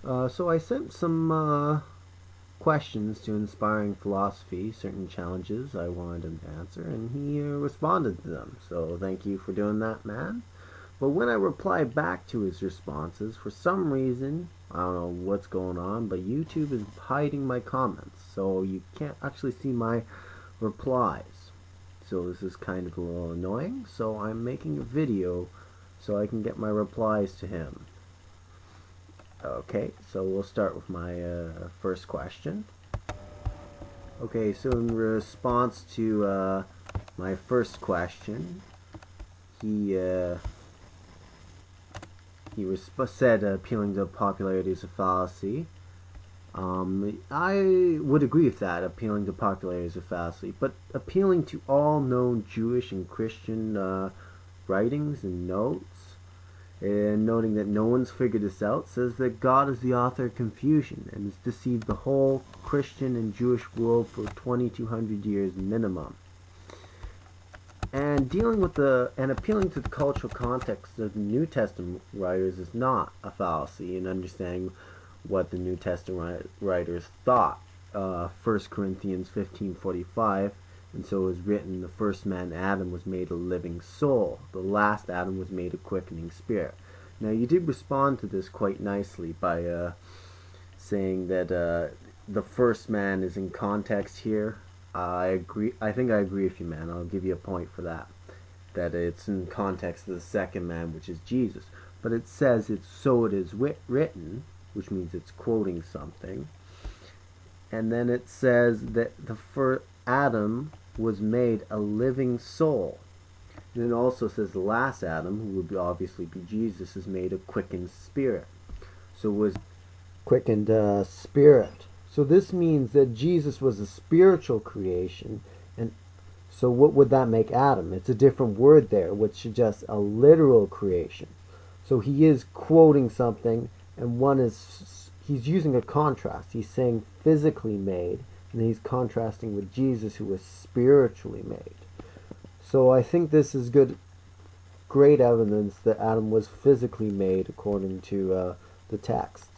So I sent some questions to Inspiring Philosophy, certain challenges I wanted him to answer, and he responded to them. So thank you for doing that, man. But when I reply back to his responses, for some reason, I don't know what's going on, but YouTube is hiding my comments, so you can't actually see my replies. So this is kind of a little annoying, so I'm making a video so I can get my replies to him. Okay, so we'll start with my first question. Okay, so in response to my first question, he said appealing to popularity is a fallacy. I would agree with that. Appealing to popularity is a fallacy, but appealing to all known Jewish and Christian writings and notes, and noting that no one's figured this out, says that God is the author of confusion and has deceived the whole Christian and Jewish world for 2,200 years minimum. And appealing to the cultural context of the New Testament writers is not a fallacy in understanding what the New Testament writers thought. 1 Corinthians 15:45, and so it was written, the first man Adam was made a living soul, the last Adam was made a quickening spirit. Now you did respond to this quite nicely by saying that the first man is in context here. I agree. I think I agree with you, man. I'll give you a point for that. That it's in context of the second man, which is Jesus. But it says it's so it is written, which means it's quoting something. And then it says that the first Adam was made a living soul. And it also says the last Adam, who would obviously be Jesus, is made a quickened spirit. So it was quickened spirit. So this means that Jesus was a spiritual creation, and so what would that make Adam? It's a different word there, which suggests a literal creation. So he is quoting something, and he's using a contrast. He's saying physically made, and he's contrasting with Jesus, who was spiritually made. So I think this is great evidence that Adam was physically made according to the texts.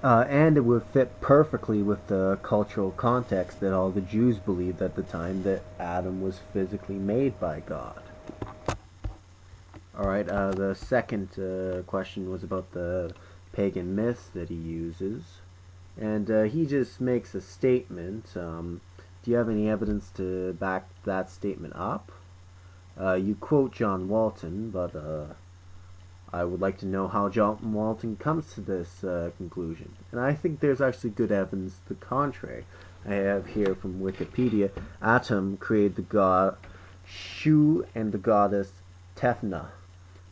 And it would fit perfectly with the cultural context that all the Jews believed at the time, that Adam was physically made by God. Alright, the second question was about the pagan myths that he uses. And he just makes a statement. Do you have any evidence to back that statement up? You quote John Walton, but I would like to know how John Walton comes to this conclusion. And I think there's actually good evidence to the contrary. I have here from Wikipedia, Atum created the god Shu and the goddess Tefna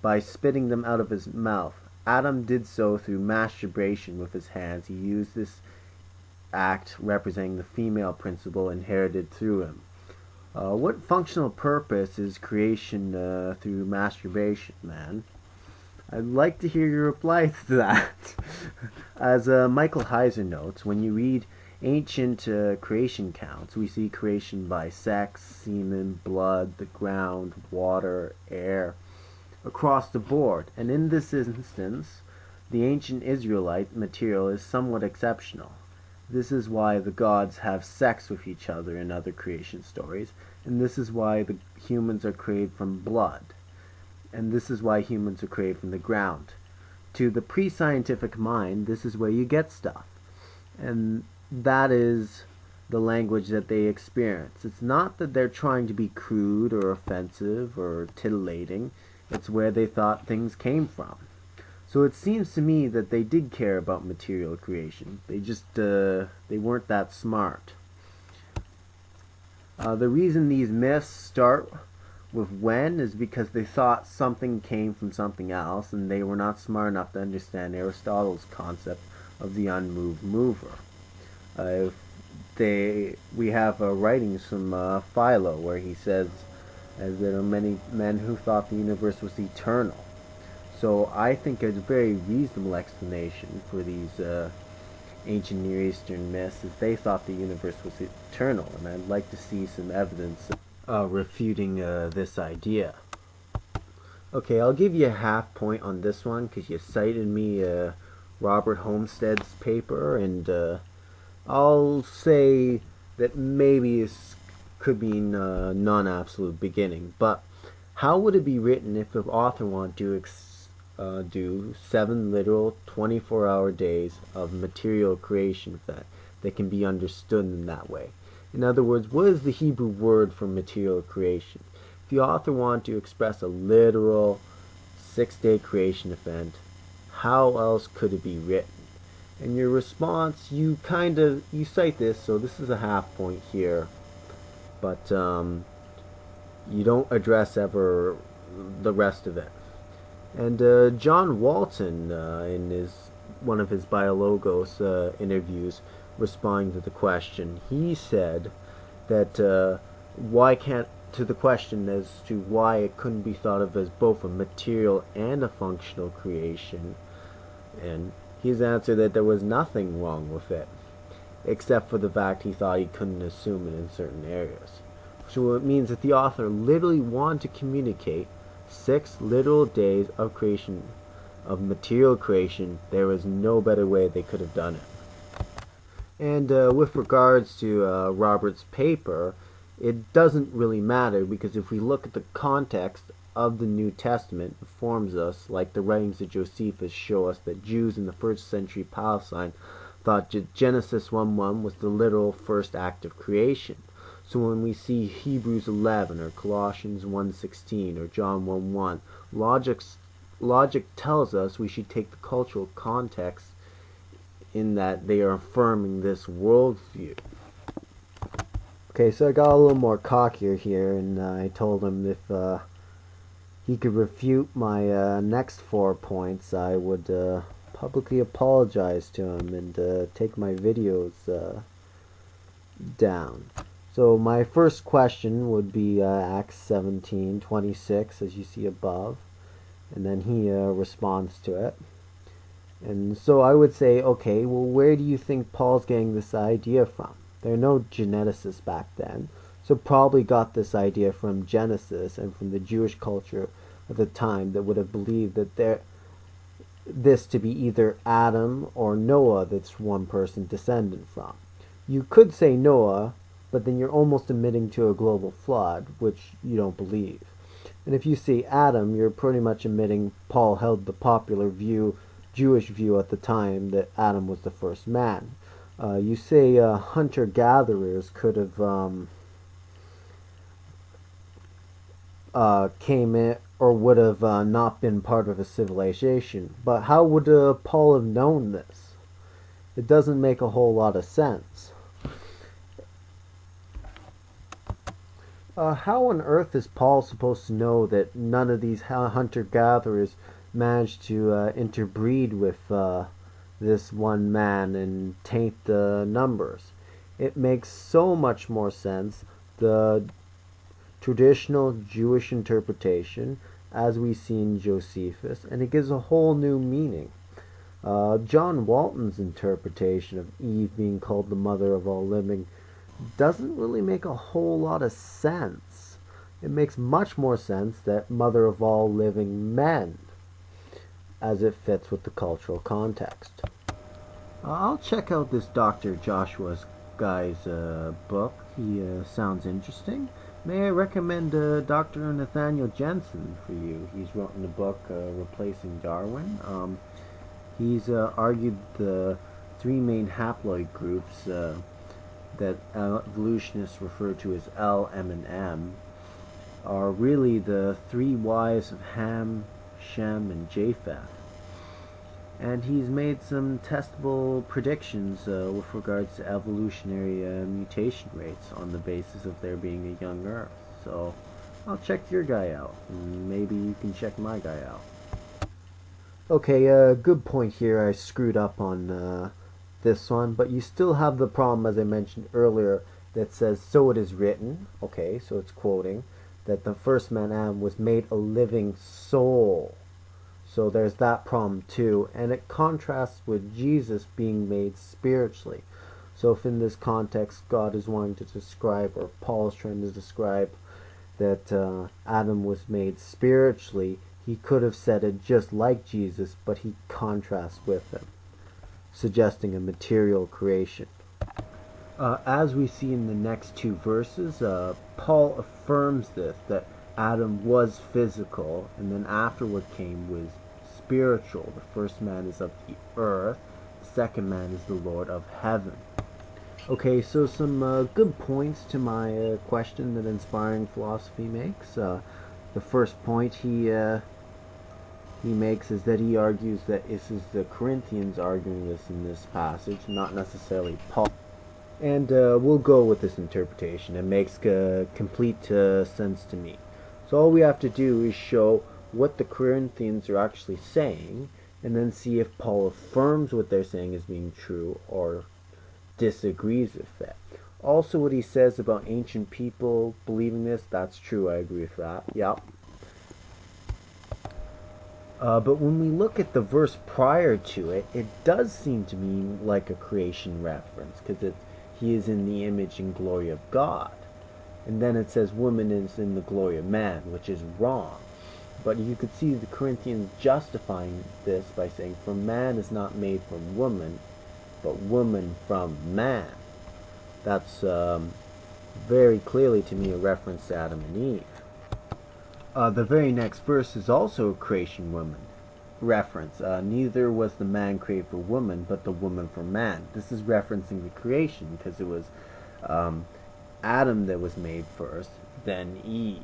by spitting them out of his mouth. Adam did so through masturbation with his hands. He used this act representing the female principle inherited through him. What functional purpose is creation through masturbation, man? I'd like to hear your reply to that. As Michael Heiser notes, when you read ancient creation counts, we see creation by sex, semen, blood, the ground, water, air, across the board. And in this instance, the ancient Israelite material is somewhat exceptional. This is why the gods have sex with each other in other creation stories, and this is why the humans are created from blood. And this is why humans are created from the ground. To the pre-scientific mind, this is where you get stuff. And that is the language that they experience. It's not that they're trying to be crude or offensive or titillating. It's where they thought things came from. So it seems to me that they did care about material creation. They just, they weren't that smart. The reason these myths start with when is because they thought something came from something else, and they were not smart enough to understand Aristotle's concept of the unmoved mover. We have writings from Philo where he says as there are many men who thought the universe was eternal. So I think it's a very reasonable explanation for these ancient Near Eastern myths, is they thought the universe was eternal, and I'd like to see some evidence refuting this idea. Okay, I'll give you a half point on this one because you cited me Robert Homestead's paper, and I'll say that maybe this could mean non-absolute beginning, but how would it be written if the author wanted to do 7 literal 24-hour days of material creation that can be understood in that way? In other words, what is the Hebrew word for material creation? If the author wanted to express a literal 6-day creation event, how else could it be written? In your response, you cite this, so this is a half point here, but you don't address ever the rest of it. And John Walton, in one of his Biologos interviews, responding to the question, he said that why can't to the question as to why it couldn't be thought of as both a material and a functional creation, and his answer that there was nothing wrong with it, except for the fact he thought he couldn't assume it in certain areas. So it means that the author literally wanted to communicate 6 literal days of creation, of material creation. There was no better way they could have done it. And with regards to Robert's paper, it doesn't really matter, because if we look at the context of the New Testament, it informs us, like the writings of Josephus show us, that Jews in the 1st century Palestine thought Genesis 1:1 was the literal first act of creation. So when we see Hebrews 11 or Colossians 1:16 or John 1:1, logic tells us we should take the cultural context in that they are affirming this worldview. Okay, so I got a little more cockier here, and I told him if he could refute my next 4 points, I would publicly apologize to him and take my videos down. So my first question would be Acts 17:26, as you see above, and then he responds to it. And so I would say, okay, well, where do you think Paul's getting this idea from? There are no geneticists back then, so probably got this idea from Genesis and from the Jewish culture of the time that would have believed that this to be either Adam or Noah that's one person descendant from. You could say Noah, but then you're almost admitting to a global flood, which you don't believe. And if you say Adam, you're pretty much admitting Paul held the popular view, Jewish view at the time, that Adam was the first man. You say hunter-gatherers could have came in or would have not been part of a civilization. But how would Paul have known this? It doesn't make a whole lot of sense. How on earth is Paul supposed to know that none of these hunter-gatherers managed to interbreed with this one man and taint the numbers? It makes so much more sense, the traditional Jewish interpretation, as we see in Josephus, and it gives a whole new meaning. John Walton's interpretation of Eve being called the mother of all living doesn't really make a whole lot of sense. It makes much more sense that mother of all living men, as it fits with the cultural context. I'll check out this Dr. Joshua guy's book. He sounds interesting. May I recommend Dr. Nathaniel Jensen for you? He's written a book, Replacing Darwin. He's argued the 3 main haploid groups that evolutionists refer to as L, M, and M are really the 3 wives of Ham, Shem, and Japheth. And he's made some testable predictions with regards to evolutionary mutation rates on the basis of there being a young Earth. So I'll check your guy out, and maybe you can check my guy out. Okay, good point here. I screwed up on this one, but you still have the problem, as I mentioned earlier, that says, so it is written. Okay, so it's quoting that the first man Adam was made a living soul. So there's that problem too, and it contrasts with Jesus being made spiritually. So if in this context God is wanting to describe, or Paul is trying to describe, that Adam was made spiritually, he could have said it just like Jesus, but he contrasts with him. suggesting a material creation. As we see in the next two verses, Paul affirms this, that Adam was physical, and then after what came was spiritual. The first man is of the earth, the second man is the Lord of heaven. Okay, so some good points to my question that Inspiring Philosophy makes. The first point he makes is that he argues that this is the Corinthians arguing this in this passage, not necessarily Paul. And we'll go with this interpretation. It makes complete sense to me. So all we have to do is show what the Corinthians are actually saying, and then see if Paul affirms what they're saying as being true or disagrees with that. Also, what he says about ancient people believing this, that's true. I agree with that. Yep. But when we look at the verse prior to it, it does seem to me like a creation reference, because he is in the image and glory of God. And then it says woman is in the glory of man, which is wrong. But you could see the Corinthians justifying this by saying, for man is not made from woman, but woman from man. That's very clearly to me a reference to Adam and Eve. The very next verse is also a creation woman reference. Neither was the man created for woman, but the woman for man. This is referencing the creation, because it was Adam that was made first, then Eve.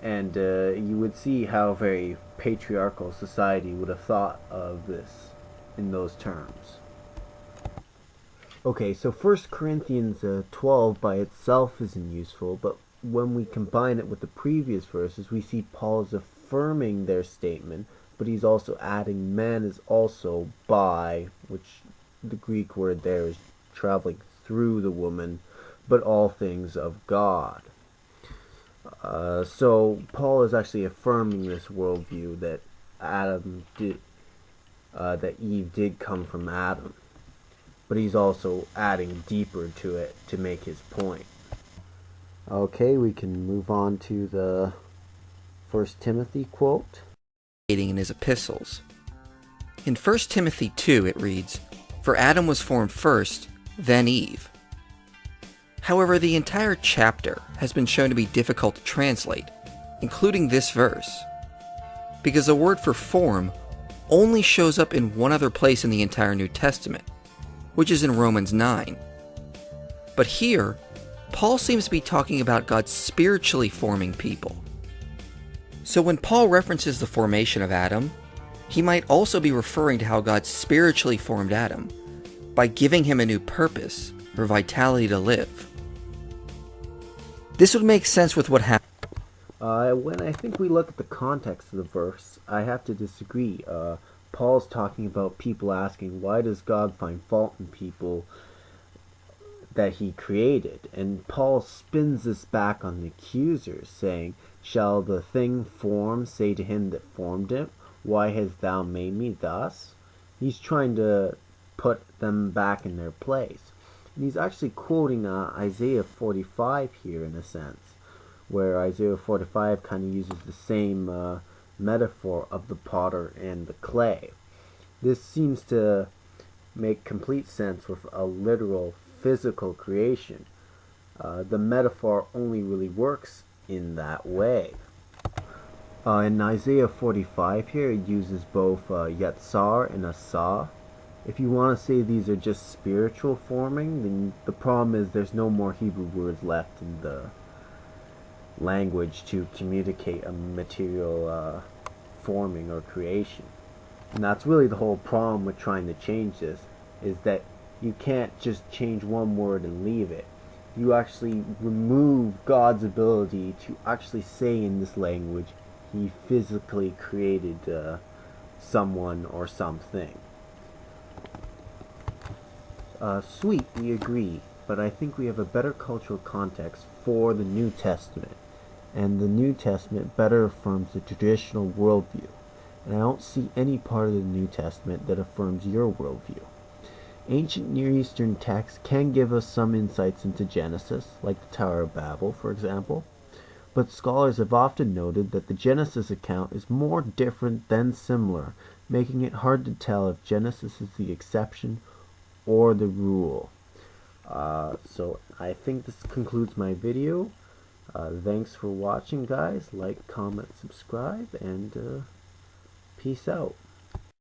And you would see how a very patriarchal society would have thought of this in those terms. Okay, so 1 Corinthians 12 by itself isn't useful, but when we combine it with the previous verses, we see Paul is affirming their statement, but he's also adding man is also by, which the Greek word there is traveling through the woman, but all things of God. So Paul is actually affirming this worldview that that Eve did come from Adam, but he's also adding deeper to it to make his point. Okay, we can move on to the 1 Timothy quote. In his epistles. In 1 Timothy 2 it reads, "For Adam was formed first, then Eve." However, the entire chapter has been shown to be difficult to translate, including this verse, because the word for form only shows up in one other place in the entire New Testament, which is in Romans 9. But here, Paul seems to be talking about God spiritually forming people. So when Paul references the formation of Adam, he might also be referring to how God spiritually formed Adam by giving him a new purpose or vitality to live. This would make sense with what happened. When I think we look at the context of the verse, I have to disagree. Paul's talking about people asking, why does God find fault in people that he created? And Paul spins this back on the accusers, saying, shall the thing formed say to him that formed it, why hast thou made me thus? He's trying to put them back in their place. And he's actually quoting Isaiah 45 here in a sense, where Isaiah 45 kind of uses the same metaphor of the potter and the clay. This seems to make complete sense with a literal physical creation. The metaphor only really works in that way. In Isaiah 45 here, it uses both Yetzar and Asah. If you want to say these are just spiritual forming, then the problem is there's no more Hebrew words left in the language to communicate a material forming or creation. And that's really the whole problem with trying to change this, is that you can't just change one word and leave it. You actually remove God's ability to actually say in this language he physically created someone or something. Sweet, we agree, but I think we have a better cultural context for the New Testament, and the New Testament better affirms the traditional worldview, and I don't see any part of the New Testament that affirms your worldview. Ancient Near Eastern texts can give us some insights into Genesis, like the Tower of Babel, for example, but scholars have often noted that the Genesis account is more different than similar, making it hard to tell if Genesis is the exception or the rule. So I think this concludes my video. Thanks for watching, guys. Like, comment, subscribe, and peace out.